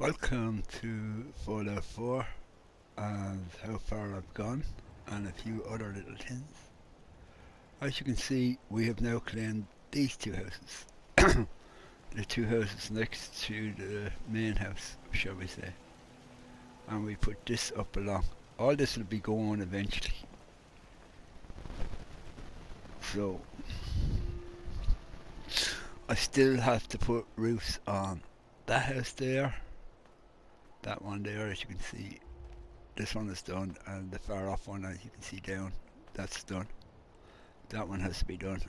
Welcome to Fallout 4 and how far I've gone and a few other little things. As you can see, we have now claimed these two houses. The two houses next to the main house, shall we say. And we put this up along. All this will be going eventually. So, I still have to put roofs on that house there, that one there, as you can see. This one is done, and the far off one, as you can see down, that's done. That one has to be done.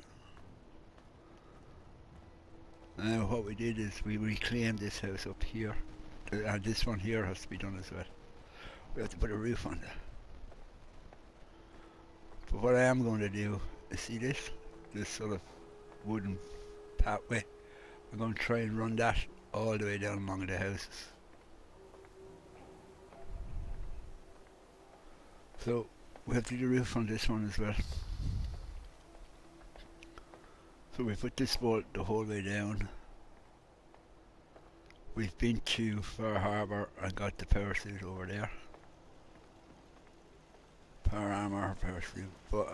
Now what we did is we reclaimed this house up here, and this one here has to be done as well. We have to put a roof on that. But what I am going to do is, see this sort of wooden pathway. I'm going to try and run that all the way down among the houses. So we have to do the roof on this one as well. So we put this bolt the whole way down. We've been to Far Harbour and got the power suit over there. Power armor, power suit. But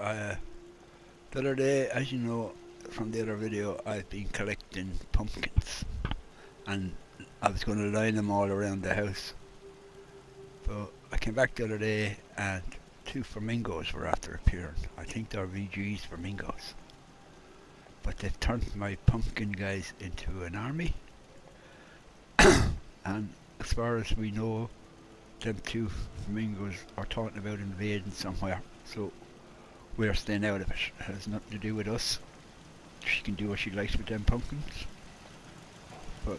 the other day, as you know from the other video, I've been collecting pumpkins. And I was going to line them all around the house. But I came back the other day and two flamingos were after appearing. I think they're VG's flamingos. But they've turned my pumpkin guys into an army. And as far as we know, them two flamingos are talking about invading somewhere. So we're staying out of it. It has nothing to do with us. She can do what she likes with them pumpkins. But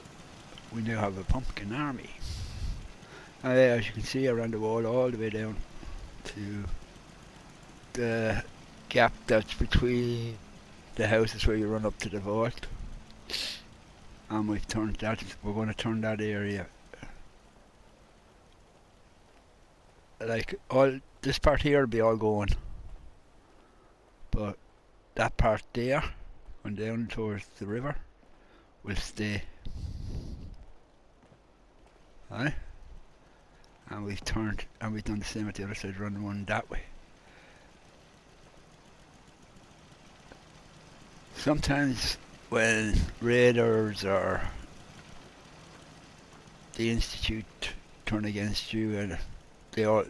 we now have a pumpkin army. As you can see, I ran the wall all the way down to the gap that's between the houses where you run up to the vault. And we've turned that, we're going to turn that area, like all, this part here will be all going. But that part there, going down towards the river, will stay. Aye? And we've turned, and we've done the same at the other side, run one that way. Sometimes when raiders or the Institute turn against you, and you'll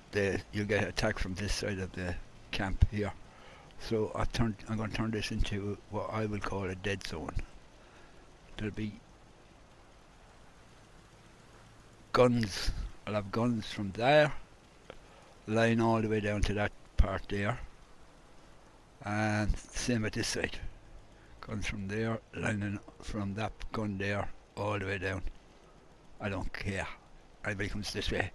get attacked from this side of the camp here. So I'm going to turn this into what I will call a dead zone. There'll be guns. I'll have guns from there, line all the way down to that part there, and same at this side. Guns from there, lining from that gun there, all the way down. I don't care. Anybody comes this way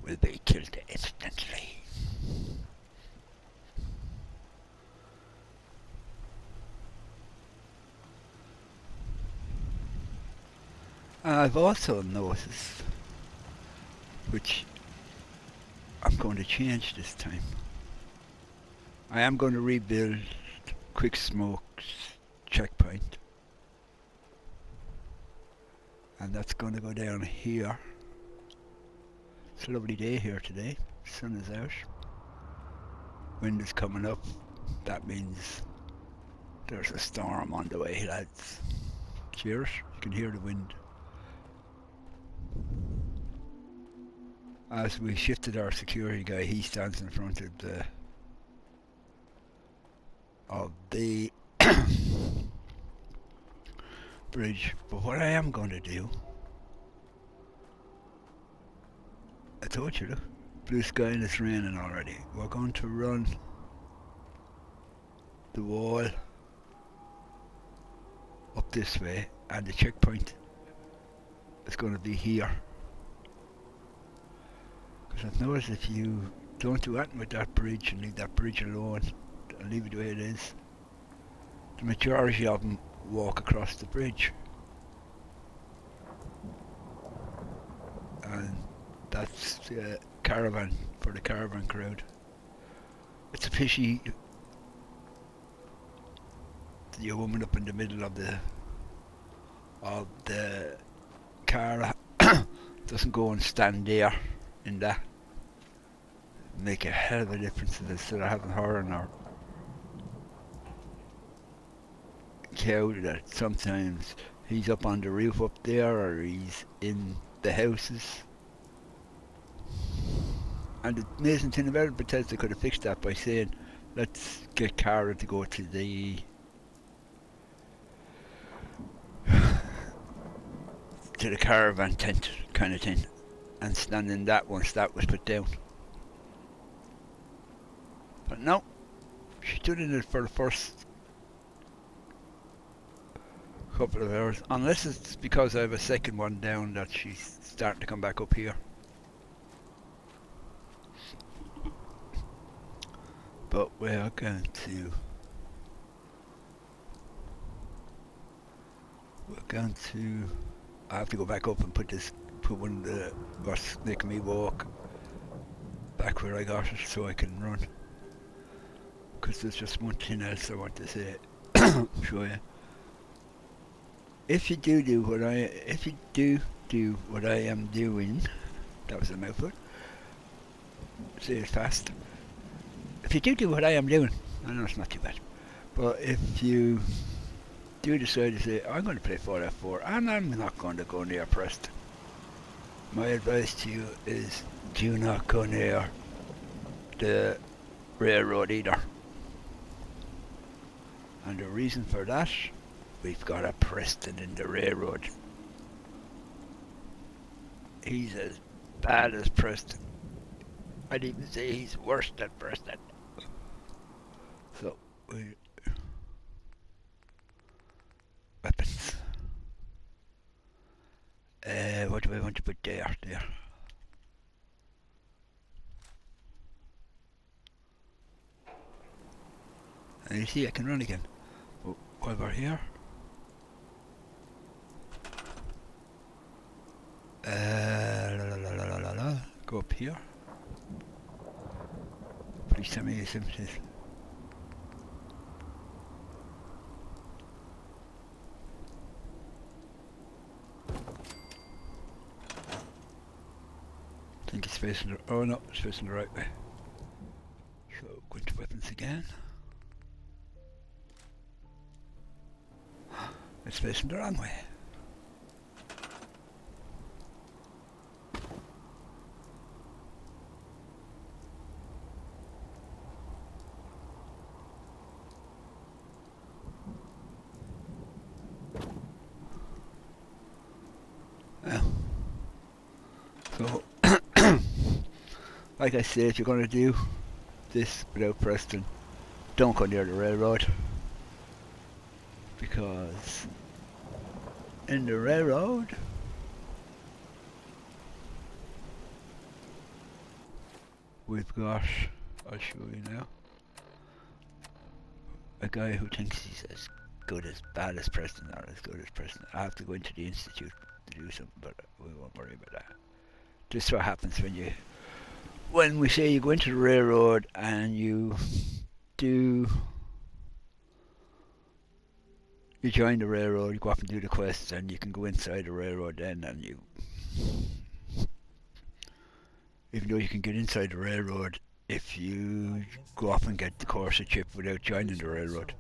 will be killed instantly. And I've also noticed, which I'm going to change this time. I am going to rebuild Quick Smoke's checkpoint, and that's going to go down here. It's a lovely day here today. Sun is out, wind is coming up. That means there's a storm on the way, lads. Cheers. You can hear the wind. As we shifted our security guy, he stands in front of the bridge. But what I am going to do, I told you, look, blue sky and it's raining already. We're going to run the wall up this way, and the checkpoint is going to be here. Because I've noticed if you don't do anything with that bridge and leave that bridge alone and leave it the way it is, the majority of them walk across the bridge. And that's the caravan, for the caravan crowd. It's a pity the woman up in the middle of the car doesn't go and stand there in that. Make a hell of a difference instead of having her and her cow that sometimes he's up on the roof up there or he's in the houses. And the amazing thing about it, Bethesda could have fixed that by saying, let's get Cara to go to the caravan tent kind of thing and stand in that once that was put down. But no, she stood in it for the first couple of hours, unless it's because I have a second one down that she's starting to come back up here. But we're going to I have to go back up and put one of the what's making me walk back where I got it so I can run, because there's just one thing else I want to say. Show you. If you do what I am doing, that was a mouthful, say it fast. If you do what I am doing, I know it's not too bad, but if you do decide to say, I'm going to play Fallout 4 and I'm not going to go near Preston, my advice to you is do not go near the railroad either. And the reason for that, we've got a Preston in the railroad. He's as bad as Preston. I'd even say he's worse than Preston. So, weapons. What do I want to put there? There. And you see I can run again. But while we're here, go up here. Please tell me it's empty. I think it's facing the, oh no, it's facing the right way. So go into weapons again. It's facing the wrong way. Well, so like I said, if you're going to do this without Preston, don't go near the railroad, because in the railroad we've got, I'll show you now, a guy who thinks he's as good as bad as Preston or as good as Preston. I have to go into the institute to do something, but we won't worry about that. This is what happens when we say you go into the railroad and you join the railroad, you go up and do the quests, and you can go inside the railroad then, and you, even though you can get inside the railroad if you go up and get the Corsa chip without joining the railroad.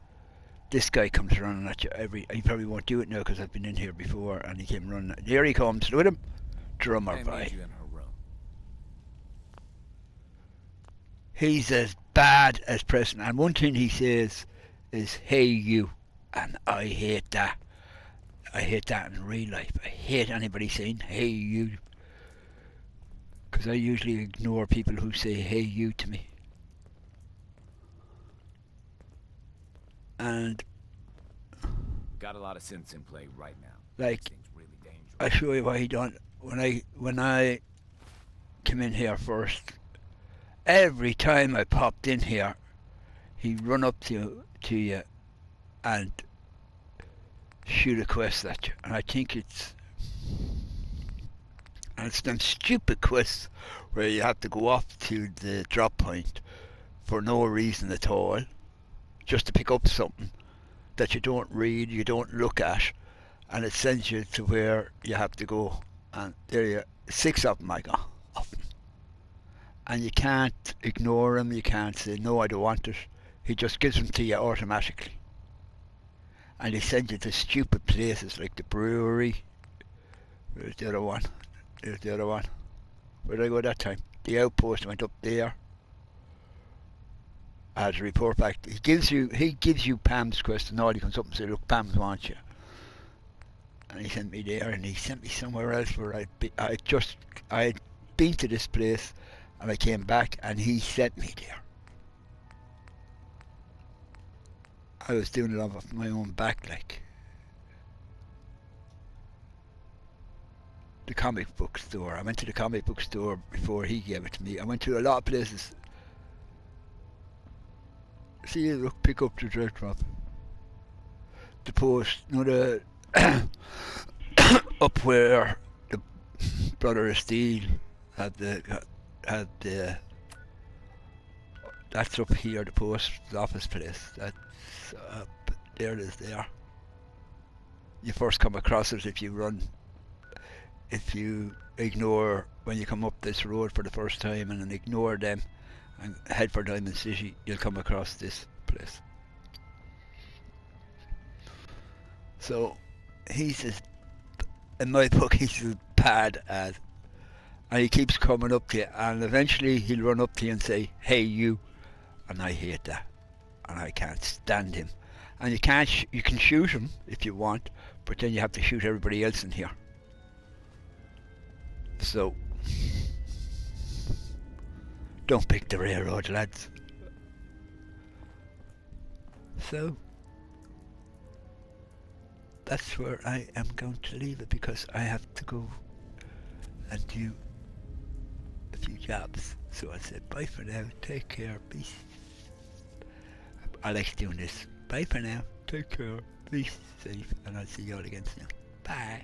This guy comes running at you he probably won't do it now because I've been in here before, and he came running. Here he comes, look at him, drummer boy. He's as bad as Preston, and one thing he says is, hey you, and I hate that. I hate that in real life. I hate anybody saying, hey you, because I usually ignore people who say, hey you to me. And got a lot of sense in play right now. Like, really dangerous. I show you what he done. When I came in here first, every time I popped in here, he'd run up to you and shoot a quest at you. And I think it's them stupid quests where you have to go off to the drop point for no reason at all, just to pick up something that you don't read, you don't look at, and it sends you to where you have to go. And there 6 of them I got. And you can't ignore him, you can't say, no, I don't want it. He just gives them to you automatically. And they send you to stupid places like the brewery. There's the other one. There's the other one. Where did I go that time? The outpost went up there. I had to report back. He gives you Pam's quest, and all he comes up and says, look, Pam wants you. And he sent me there, and he sent me somewhere else where I had been to this place, and I came back, and he sent me there. I was doing it off my own back, like. The comic book store. I went to the comic book store before he gave it to me. I went to a lot of places. See, look, pick up the drug drop. The post, you know, the up where the Brother of Steel had the that's up here, the post office place. That's up there. It is there. You first come across it if you ignore when you come up this road for the first time and then ignore them and head for Diamond City, you'll come across this place. So he's as, in my book, he's as bad as, and he keeps coming up to you, and eventually he'll run up to you and say, hey you, and I hate that, and I can't stand him. And you can shoot him if you want, but then you have to shoot everybody else in here. So don't pick the railroad, lads. So that's where I am going to leave it, because I have to go and do a few jobs. So I said bye for now, take care, peace. I like doing this. Bye for now, take care, be safe, and I'll see you all again soon. Bye.